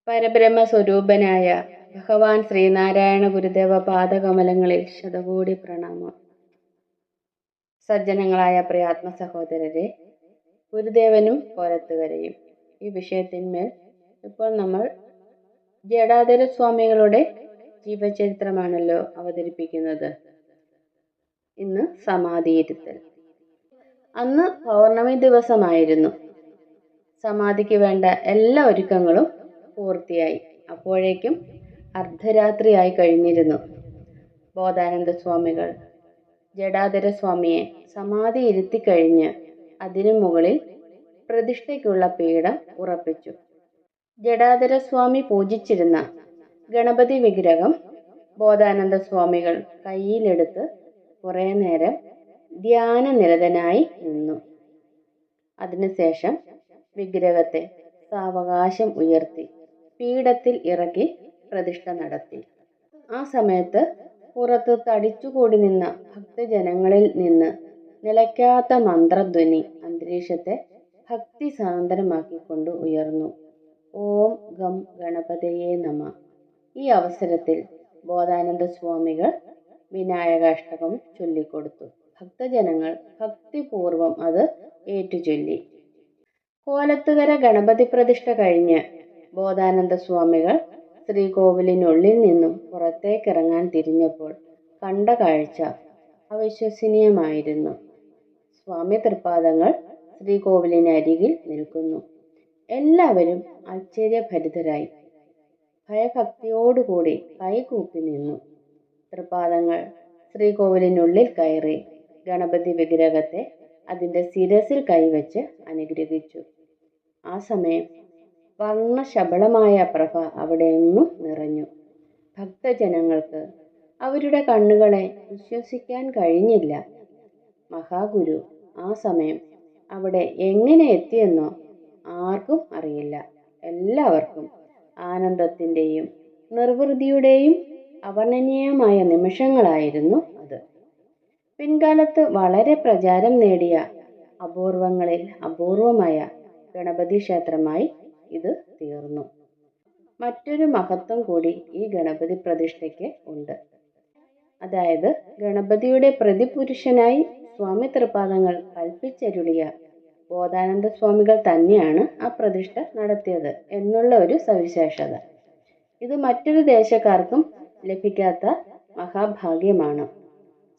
പരബ്രഹ്മ സ്വരൂപനായ ഭഗവാൻ ശ്രീനാരായണ ഗുരുദേവ പാദകമലങ്ങളിൽ ശതകോടി പ്രണാമം. സജ്ജനങ്ങളായ പ്രിയാത്മ സഹോദരരെ, ഗുരുദേവനും കോലത്തുകരയും ഈ വിഷയത്തിന്മേൽ ഇപ്പോൾ നമ്മൾ ജഡാധര സ്വാമികളുടെ ജീവചരിത്രമാണല്ലോ അവതരിപ്പിക്കുന്നത്. ഇന്ന് സമാധിയിരുത്തൽ. അന്ന് പൗർണമി ദിവസമായിരുന്നു. സമാധിക്ക് വേണ്ട എല്ലാ ഒരുക്കങ്ങളും പൂർത്തിയായി. അപ്പോഴേക്കും അർദ്ധരാത്രിയായി കഴിഞ്ഞിരുന്നു. ബോധാനന്ദ സ്വാമികൾ ജഡാധര സ്വാമിയെ സമാധി ഇരുത്തിക്കഴിഞ്ഞ് അതിനു മുകളിൽ പ്രതിഷ്ഠയ്ക്കുള്ള പീഠം ഉറപ്പിച്ചു. ജഡാധര സ്വാമി പൂജിച്ചിരുന്ന ഗണപതി വിഗ്രഹം ബോധാനന്ദ സ്വാമികൾ കയ്യിലെടുത്ത് കുറേ നേരം ധ്യാനനിരതനായി നിന്നു. അതിനുശേഷം വിഗ്രഹത്തെ സാവകാശം ഉയർത്തി പീഠത്തിൽ ഇറക്കി പ്രതിഷ്ഠ നടത്തി. ആ സമയത്ത് പുറത്ത് തടിച്ചുകൂടി നിന്ന ഭക്തജനങ്ങളിൽ നിന്ന് നിലയ്ക്കാത്ത മന്ത്രധ്വനി അന്തരീക്ഷത്തെ ഭക്തിസാന്ദ്രമാക്കിക്കൊണ്ട് ഉയർന്നു. ഓം ഗം ഗണപതയേ നമ. ഈ അവസരത്തിൽ ബോധാനന്ദ സ്വാമികൾ വിനായകാഷ്ടകം ചൊല്ലിക്കൊടുത്തു. ഭക്തജനങ്ങൾ ഭക്തിപൂർവം അത് ഏറ്റുചൊല്ലി. കോലത്തുകര ഗണപതി പ്രതിഷ്ഠ കഴിഞ്ഞ് ബോധാനന്ദ സ്വാമികൾ ശ്രീകോവിലിനുള്ളിൽ നിന്നും പുറത്തേക്കിറങ്ങാൻ തിരിഞ്ഞപ്പോൾ കണ്ട കാഴ്ച അവിശ്വസനീയമായിരുന്നു. സ്വാമി തൃപ്പാദങ്ങൾ ശ്രീകോവിലിനരികിൽ നിൽക്കുന്നു. എല്ലാവരും ആശ്ചര്യഭരിതരായി ഭയഭക്തിയോടുകൂടി കൈകൂപ്പി നിന്നു. തൃപ്പാദങ്ങൾ ശ്രീകോവിലിനുള്ളിൽ കയറി ഗണപതി വിഗ്രഹത്തെ അതിൻ്റെ ശിരസിൽ കൈവച്ച് അനുഗ്രഹിച്ചു. ആ സമയം വർണ്ണശബളമായ പ്രഭ അവിടെയെങ്ങും നിറഞ്ഞു. ഭക്തജനങ്ങൾക്ക് അവരുടെ കണ്ണുകളെ വിശ്വസിക്കാൻ കഴിഞ്ഞില്ല. മഹാഗുരു ആ സമയം അവിടെ എങ്ങനെ എത്തിയെന്നോ ആർക്കും അറിയില്ല. എല്ലാവർക്കും ആനന്ദത്തിൻ്റെയും നിർവൃതിയുടെയും അവർണ്ണനീയമായ നിമിഷങ്ങളായിരുന്നു അത്. പിൻകാലത്ത് വളരെ പ്രചാരം നേടിയ അപൂർവങ്ങളിൽ അപൂർവമായ ഗണപതി ക്ഷേത്രമായി ഇത് തീർന്നു. മറ്റൊരു മഹത്വം കൂടി ഈ ഗണപതി പ്രതിഷ്ഠയ്ക്ക് ഉണ്ട്. അതായത് ഗണപതിയുടെ പ്രതിപുരുഷനായി സ്വാമി തൃപ്പാദങ്ങൾ കൽപ്പിച്ചരുളിയ ബോധാനന്ദ സ്വാമികൾ തന്നെയാണ് ആ പ്രതിഷ്ഠ നടത്തിയത് എന്നുള്ള ഒരു സവിശേഷത. ഇത് മറ്റൊരു ദേശക്കാർക്കും ലഭിക്കാത്ത മഹാഭാഗ്യമാണ്.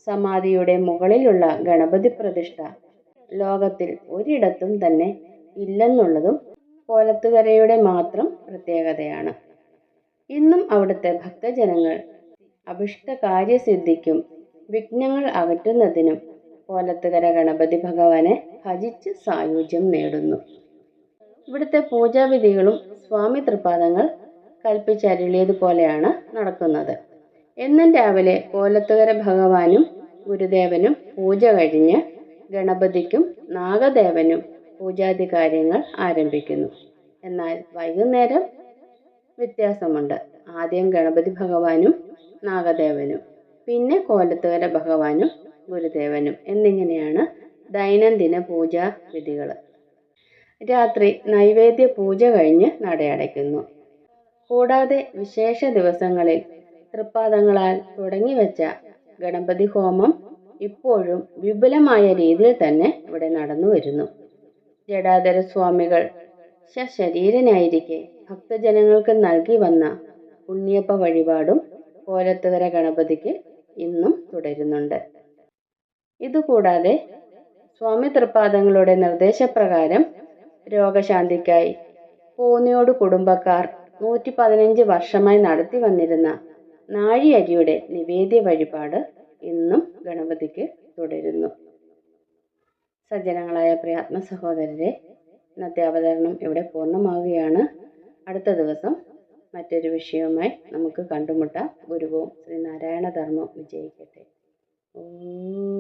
സമാധിയുടെ മുകളിലുള്ള ഗണപതി പ്രതിഷ്ഠ ലോകത്തിൽ ഒരിടത്തും തന്നെ ഇല്ലെന്നുള്ളതും കോലത്തുകരയുടെ മാത്രം പ്രത്യേകതയാണ്. ഇന്നും അവിടുത്തെ ഭക്തജനങ്ങൾ അഭിഷ്ടകാര്യസിദ്ധിക്കും വിഘ്നങ്ങൾ അകറ്റുന്നതിനും കോലത്തുകര ഗണപതി ഭഗവാനെ ഭജിച്ച് സായുജ്യം നേടുന്നു. ഇവിടുത്തെ പൂജാവിധികളും സ്വാമി തൃപ്പാദങ്ങൾ കൽപ്പിച്ചരുളിയതുപോലെയാണ് നടക്കുന്നത്. എന്നും രാവിലെ കോലത്തുകര ഭഗവാനും ഗുരുദേവനും പൂജ കഴിഞ്ഞ് ഗണപതിക്കും നാഗദേവനും പൂജാതി കാര്യങ്ങൾ ആരംഭിക്കുന്നു. എന്നാൽ വൈകുന്നേരം വ്യത്യാസമുണ്ട്. ആദ്യം ഗണപതി ഭഗവാനും നാഗദേവനും, പിന്നെ കോലത്തുകര ഭഗവാനും ഗുരുദേവനും എന്നിങ്ങനെയാണ് ദൈനംദിന പൂജാ വിധികൾ. രാത്രി നൈവേദ്യ പൂജ കഴിഞ്ഞ് നടയടയ്ക്കുന്നു. കൂടാതെ വിശേഷ ദിവസങ്ങളിൽ തൃപ്പാദങ്ങളാൽ തുടങ്ങിവെച്ച ഗണപതി ഹോമം ഇപ്പോഴും വിപുലമായ രീതിയിൽ തന്നെ ഇവിടെ നടന്നു വരുന്നു. ജഡാധര സ്വാമികൾ സശരീരനായിരിക്കെ ഭക്തജനങ്ങൾക്ക് നൽകി വന്ന ഉണ്ണിയപ്പ വഴിപാടും കോലത്തുകര ഗണപതിക്ക് ഇന്നും തുടരുന്നുണ്ട്. ഇതുകൂടാതെ സ്വാമി തൃപ്പാദങ്ങളുടെ നിർദ്ദേശപ്രകാരം രോഗശാന്തിക്കായി കോന്നിയോട് കുടുംബക്കാർ 115 വർഷമായി നടത്തി വന്നിരുന്ന നാഴിയരിയുടെ നിവേദ്യ വഴിപാട് ഇന്നും ഗണപതിക്ക് തുടരുന്നു. സജ്ജനങ്ങളായ പ്രിയാത്മ സഹോദരരെ, ഇന്നത്തെ അവതരണം ഇവിടെ പൂർണ്ണമാവുകയാണ്. അടുത്ത ദിവസം മറ്റൊരു വിഷയവുമായി നമുക്ക് കണ്ടുമുട്ടാം. ഗുരുവും ശ്രീനാരായണ ധർമ്മം വിജയിക്കട്ടെ. ഓം.